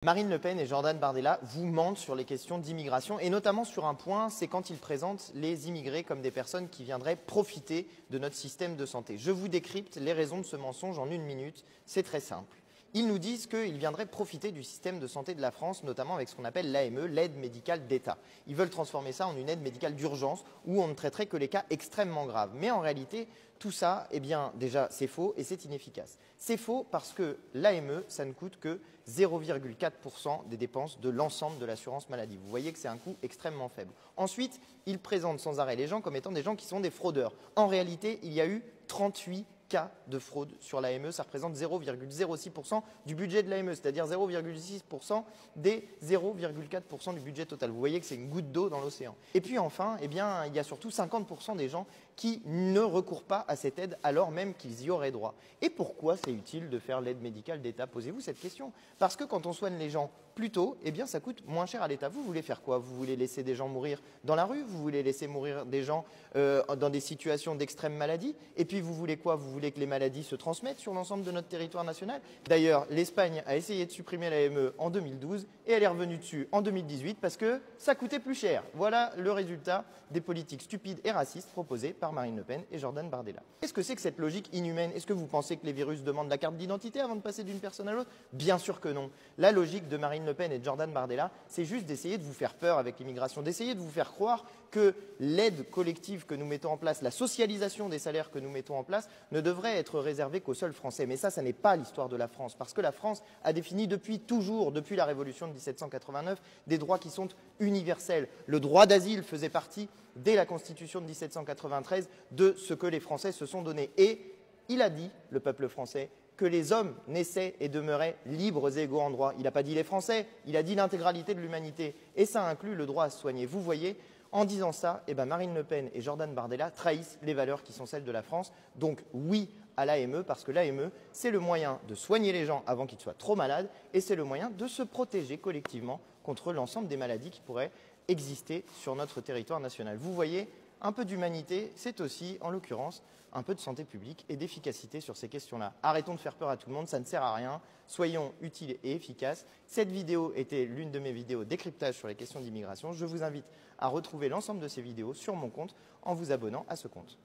Marine Le Pen et Jordan Bardella vous mentent sur les questions d'immigration et notamment sur un point, c'est quand ils présentent les immigrés comme des personnes qui viendraient profiter de notre système de santé. Je vous décrypte les raisons de ce mensonge en une minute, c'est très simple. Ils nous disent qu'ils viendraient profiter du système de santé de la France, notamment avec ce qu'on appelle l'AME, l'aide médicale d'État. Ils veulent transformer ça en une aide médicale d'urgence où on ne traiterait que les cas extrêmement graves. Mais en réalité, tout ça, eh bien, déjà, c'est faux et c'est inefficace. C'est faux parce que l'AME, ça ne coûte que 0,4% des dépenses de l'ensemble de l'assurance maladie. Vous voyez que c'est un coût extrêmement faible. Ensuite, ils présentent sans arrêt les gens comme étant des gens qui sont des fraudeurs. En réalité, il y a eu 38 cas de fraude sur l'AME, ça représente 0,06% du budget de l'AME, c'est-à-dire 0,6% des 0,4% du budget total. Vous voyez que c'est une goutte d'eau dans l'océan. Et puis enfin, eh bien, il y a surtout 50% des gens qui ne recourent pas à cette aide alors même qu'ils y auraient droit. Et pourquoi c'est utile de faire l'aide médicale d'État? Posez-vous cette question. Parce que quand on soigne les gens plus tôt, eh bien, ça coûte moins cher à l'État. Vous voulez faire quoi? Vous voulez laisser des gens mourir dans la rue? Vous voulez laisser mourir des gens dans des situations d'extrême maladie? Et puis vous voulez quoi? Vous voulez que les maladies se transmettent sur l'ensemble de notre territoire national? D'ailleurs, l'Espagne a essayé de supprimer l'AME en 2012 et elle est revenue dessus en 2018 parce que ça coûtait plus cher. Voilà le résultat des politiques stupides et racistes proposées par Marine Le Pen et Jordan Bardella. Qu'est-ce que c'est que cette logique inhumaine? Est-ce que vous pensez que les virus demandent la carte d'identité avant de passer d'une personne à l'autre? Bien sûr que non. La logique de Marine Le Pen et de Jordan Bardella, c'est juste d'essayer de vous faire peur avec l'immigration, d'essayer de vous faire croire que l'aide collective que nous mettons en place, la socialisation des salaires que nous mettons en place, ne devrait être réservée qu'aux seuls Français. Mais ça n'est pas l'histoire de la France, parce que la France a défini depuis toujours, depuis la Révolution de 1789, des droits qui sont universels. Le droit d'asile faisait partie, dès la Constitution de 1793, de ce que les Français se sont donnés. Et il a dit, le peuple français, que les hommes naissaient et demeuraient libres et égaux en droit. Il n'a pas dit les Français, il a dit l'intégralité de l'humanité. Et ça inclut le droit à se soigner. Vous voyez, en disant ça, eh ben Marine Le Pen et Jordan Bardella trahissent les valeurs qui sont celles de la France. Donc oui à l'AME, parce que l'AME, c'est le moyen de soigner les gens avant qu'ils soient trop malades et c'est le moyen de se protéger collectivement contre l'ensemble des maladies qui pourraient exister sur notre territoire national. Vous voyez, un peu d'humanité, c'est aussi, en l'occurrence, un peu de santé publique et d'efficacité sur ces questions-là. Arrêtons de faire peur à tout le monde, ça ne sert à rien. Soyons utiles et efficaces. Cette vidéo était l'une de mes vidéos décryptage sur les questions d'immigration. Je vous invite à retrouver l'ensemble de ces vidéos sur mon compte en vous abonnant à ce compte.